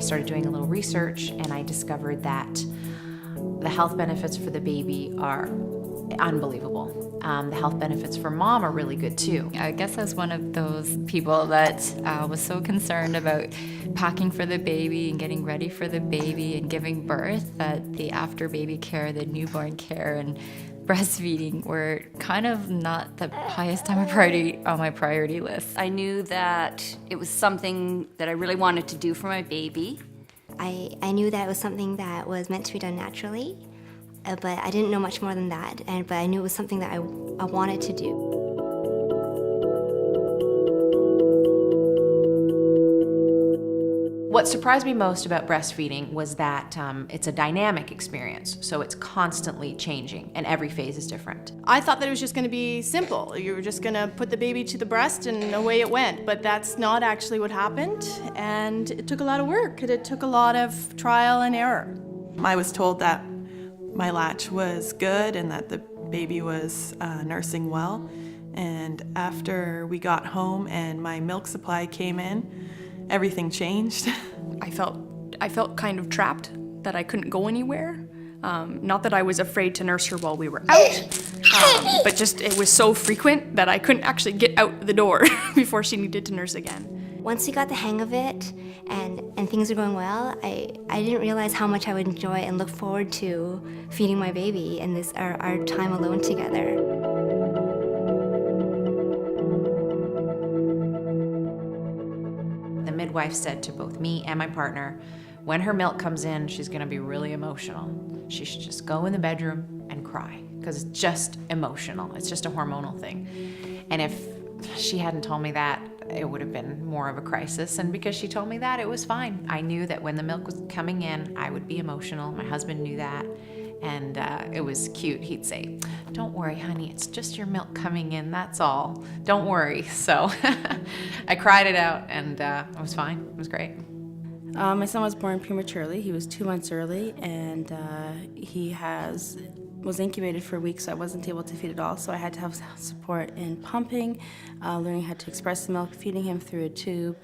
started doing a little research, and I discovered that the health benefits for the baby are unbelievable. The health benefits for mom are really good too. I guess I was one of those people that was so concerned about packing for the baby and getting ready for the baby and giving birth that the after baby care, the newborn care, and breastfeeding were kind of not the highest on my priority list. I knew that it was something that I really wanted to do for my baby. I knew that it was something that was meant to be done naturally, but I didn't know much more than that. But I knew it was something that I wanted to do. What surprised me most about breastfeeding was that it's a dynamic experience, so it's constantly changing, and every phase is different. I thought that it was just going to be simple. You were just going to put the baby to the breast and away it went, but that's not actually what happened, and it took a lot of work, and it took a lot of trial and error. I was told that my latch was good and that the baby was nursing well, and after we got home and my milk supply came in, everything changed. I felt kind of trapped, that I couldn't go anywhere. Not that I was afraid to nurse her while we were out, but just it was so frequent that I couldn't actually get out the door before she needed to nurse again. Once we got the hang of it and things were going well, I didn't realize how much I would enjoy and look forward to feeding my baby and our time alone together. The midwife said to both me and my partner, when her milk comes in, she's gonna be really emotional. She should just go in the bedroom and cry, because it's just emotional. It's just a hormonal thing. And if she hadn't told me that, it would have been more of a crisis. And because she told me that, it was fine. I knew that when the milk was coming in, I would be emotional. My husband knew that. And it was cute. He'd say, "Don't worry, honey, it's just your milk coming in, that's all. Don't worry." So I cried it out, and it was fine. It was great. My son was born prematurely. He was 2 months early, and he was incubated for a week, so I wasn't able to feed at all. So I had to have support in pumping, learning how to express the milk, feeding him through a tube.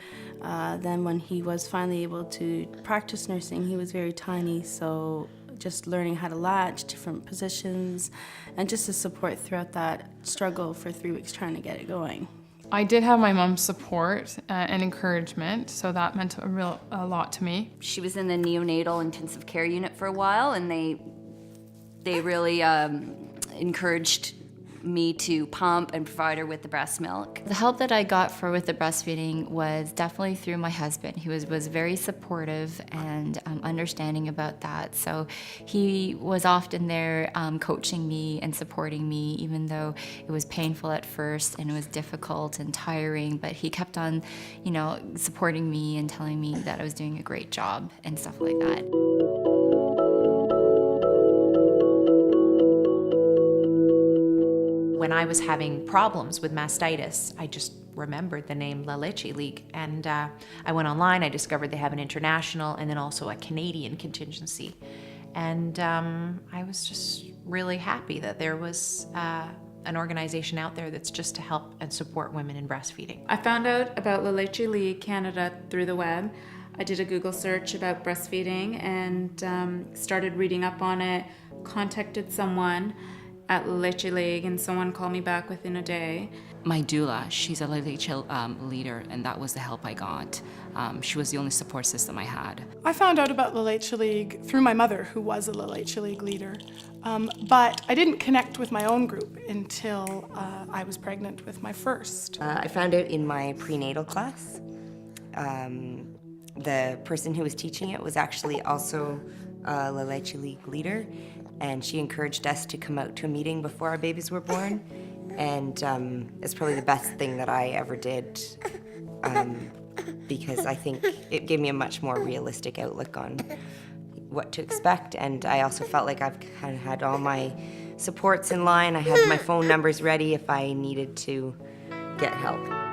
Then when he was finally able to practice nursing, he was very tiny, so just learning how to latch, different positions, and just the support throughout that struggle for 3 weeks trying to get it going. I did have my mom's support and encouragement, so that meant a lot to me. She was in the neonatal intensive care unit for a while, and they really encouraged me to pump and provide her with the breast milk. The help that I got with the breastfeeding was definitely through my husband. He was very supportive and understanding about that. So he was often there coaching me and supporting me, even though it was painful at first and it was difficult and tiring, but he kept on, supporting me and telling me that I was doing a great job and stuff like that. When I was having problems with mastitis, I just remembered the name La Leche League, and I went online. I discovered they have an international and then also a Canadian contingency, and I was just really happy that there was an organization out there that's just to help and support women in breastfeeding. I found out about La Leche League Canada through the web. I did a Google search about breastfeeding and started reading up on it, contacted someone at La Leche League, and someone called me back within a day. My doula, she's a La Leche leader, and that was the help I got. She was the only support system I had. I found out about La Leche League through my mother, who was a La Leche League leader, but I didn't connect with my own group until I was pregnant with my first. I found out in my prenatal class. The person who was teaching it was actually also a La Leche League leader, and she encouraged us to come out to a meeting before our babies were born, and it's probably the best thing that I ever did, because I think it gave me a much more realistic outlook on what to expect, and I also felt like I've kind of had all my supports in line. I had my phone numbers ready if I needed to get help.